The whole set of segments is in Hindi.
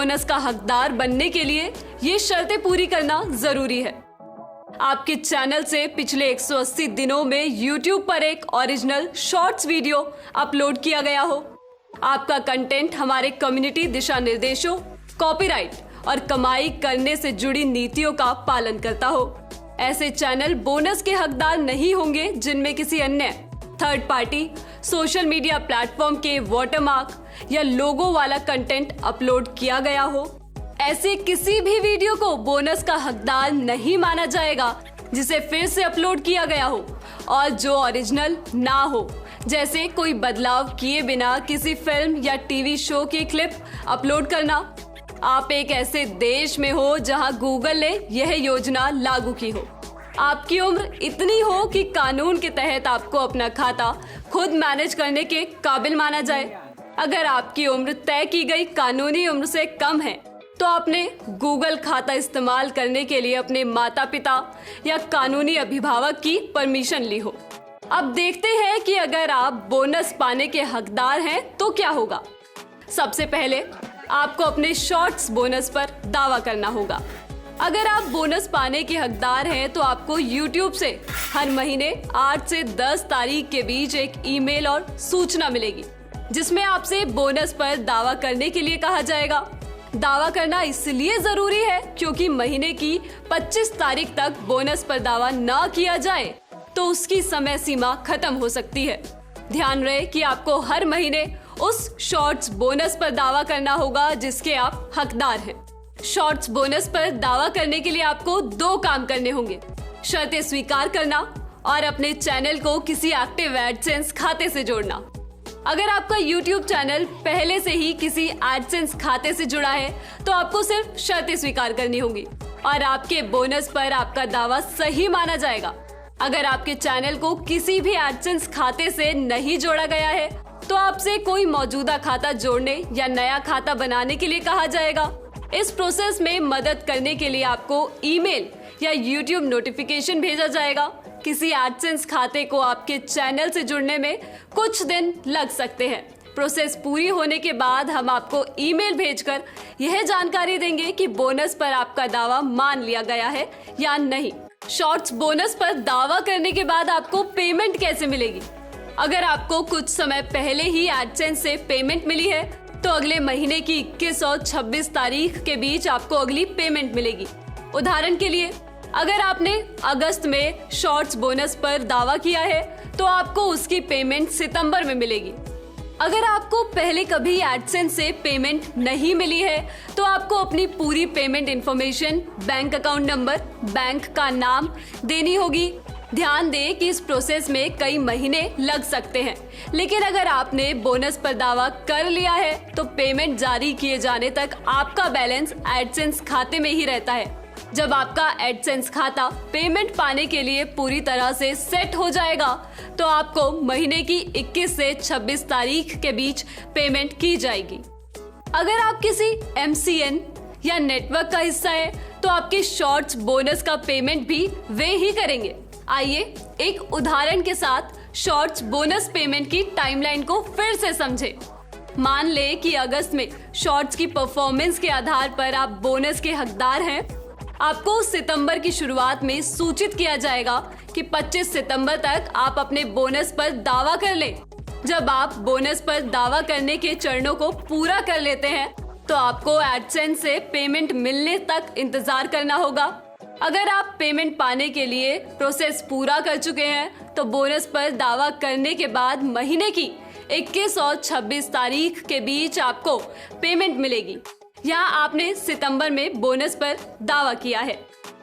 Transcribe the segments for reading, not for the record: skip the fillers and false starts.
बोनस का हकदार बनने के लिए ये शर्तें पूरी करना जरूरी है। आपके चैनल से पिछले 180 दिनों में YouTube पर एक ओरिजिनल शॉर्ट्स वीडियो अपलोड किया गया हो। आपका कंटेंट हमारे कम्युनिटी दिशा निर्देशों, कॉपीराइट और कमाई करने से जुड़ी नीतियों का पालन करता हो। ऐसे चैनल बोनस के हकदार नहीं होंगे जिनमें किसी अन्य third party social media platform के वाटरमार्क या लोगो वाला कंटेंट अपलोड किया गया हो। ऐसे किसी भी वीडियो को बोनस का हकदार नहीं माना जाएगा जिसे फिर से अपलोड किया गया हो और जो ओरिजिनल ना हो, जैसे कोई बदलाव किए बिना किसी फिल्म या टीवी शो की क्लिप अपलोड करना। आप एक ऐसे देश में हो जहां गूगल ने यह योजना लागू की हो। आपकी उम्र इतनी हो कि कानून के तहत आपको अपना खाता खुद मैनेज करने के काबिल माना जाए। अगर आपकी उम्र तय की गई कानूनी उम्र से कम है तो आपने गूगल खाता इस्तेमाल करने के लिए अपने माता पिता या कानूनी अभिभावक की परमिशन ली हो। अब देखते हैं कि अगर आप बोनस पाने के हकदार हैं तो क्या होगा। सबसे पहले आपको अपने शॉर्ट्स बोनस पर दावा करना होगा। अगर आप बोनस पाने के हकदार हैं तो आपको YouTube से हर महीने 8 से 10 तारीख के बीच एक ईमेल और सूचना मिलेगी जिसमें आपसे बोनस पर दावा करने के लिए कहा जाएगा। दावा करना इसलिए जरूरी है क्योंकि महीने की 25 तारीख तक बोनस पर दावा न किया जाए तो उसकी समय सीमा खत्म हो सकती है। ध्यान रहे कि आपको हर महीने उस शॉर्ट्स बोनस पर दावा करना होगा जिसके आप हकदार हैं। शॉर्ट्स बोनस पर दावा करने के लिए आपको 2 काम करने होंगे। शर्तें स्वीकार करना और अपने चैनल को किसी एक्टिव एडसेंस खाते से जोड़ना। अगर आपका YouTube चैनल पहले से ही किसी एडसेंस खाते से जुड़ा है तो आपको सिर्फ शर्तें स्वीकार करनी होंगी और आपके बोनस पर आपका दावा सही माना जाएगा। अगर आपके चैनल को किसी भी एडसेंस खाते से नहीं जोड़ा गया है तो आपसे कोई मौजूदा खाता जोड़ने या नया खाता बनाने के लिए कहा जाएगा। इस प्रोसेस में मदद करने के लिए आपको ईमेल या YouTube नोटिफिकेशन भेजा जाएगा। किसी एडसेंस खाते को आपके चैनल से जुड़ने में कुछ दिन लग सकते हैं। प्रोसेस पूरी होने के बाद हम आपको ईमेल भेजकर यह जानकारी देंगे कि बोनस पर आपका दावा मान लिया गया है या नहीं। शॉर्ट्स बोनस पर दावा करने के बाद आपको पेमेंट कैसे मिलेगी? अगर आपको कुछ समय पहले ही एडसेंस से पेमेंट मिली है तो अगले महीने की 21 और 26 तारीख के बीच आपको अगली पेमेंट मिलेगी। उदाहरण के लिए, अगर आपने अगस्त में शॉर्ट्स बोनस पर दावा किया है तो आपको उसकी पेमेंट सितंबर में मिलेगी। अगर आपको पहले कभी एडसेंस से पेमेंट नहीं मिली है तो आपको अपनी पूरी payment information, bank account number, bank का नाम देनी होगी। ध्यान दें कि इस प्रोसेस में कई महीने लग सकते हैं, लेकिन अगर आपने बोनस पर दावा कर लिया है तो पेमेंट जारी किए जाने तक आपका बैलेंस एडसेंस खाते में ही रहता है। जब आपका एडसेंस खाता पेमेंट पाने के लिए पूरी तरह से सेट हो जाएगा तो आपको महीने की 21 से 26 तारीख के बीच पेमेंट की जाएगी। अगर आप किसी MCN या नेटवर्क का हिस्सा है तो आपके शॉर्ट्स बोनस का पेमेंट भी वे ही करेंगे। आइए एक उदाहरण के साथ शॉर्ट्स बोनस पेमेंट की टाइमलाइन को फिर से समझें। मान ले कि अगस्त में शॉर्ट्स की परफॉर्मेंस के आधार पर आप बोनस के हकदार हैं। आपको सितंबर की शुरुआत में सूचित किया जाएगा कि 25 सितंबर तक आप अपने बोनस पर दावा कर लें। जब आप बोनस पर दावा करने के चरणों को पूरा कर लेते हैं तो आपको एडसेंस से पेमेंट मिलने तक इंतजार करना होगा। अगर आप पेमेंट पाने के लिए प्रोसेस पूरा कर चुके हैं तो बोनस पर दावा करने के बाद महीने की 21 और 26 तारीख के बीच आपको पेमेंट मिलेगी। यहाँ आपने सितंबर में बोनस पर दावा किया है,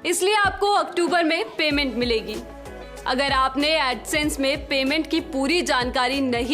इसलिए आपको अक्टूबर में पेमेंट मिलेगी। अगर आपने एडसेंस में पेमेंट की पूरी जानकारी नहीं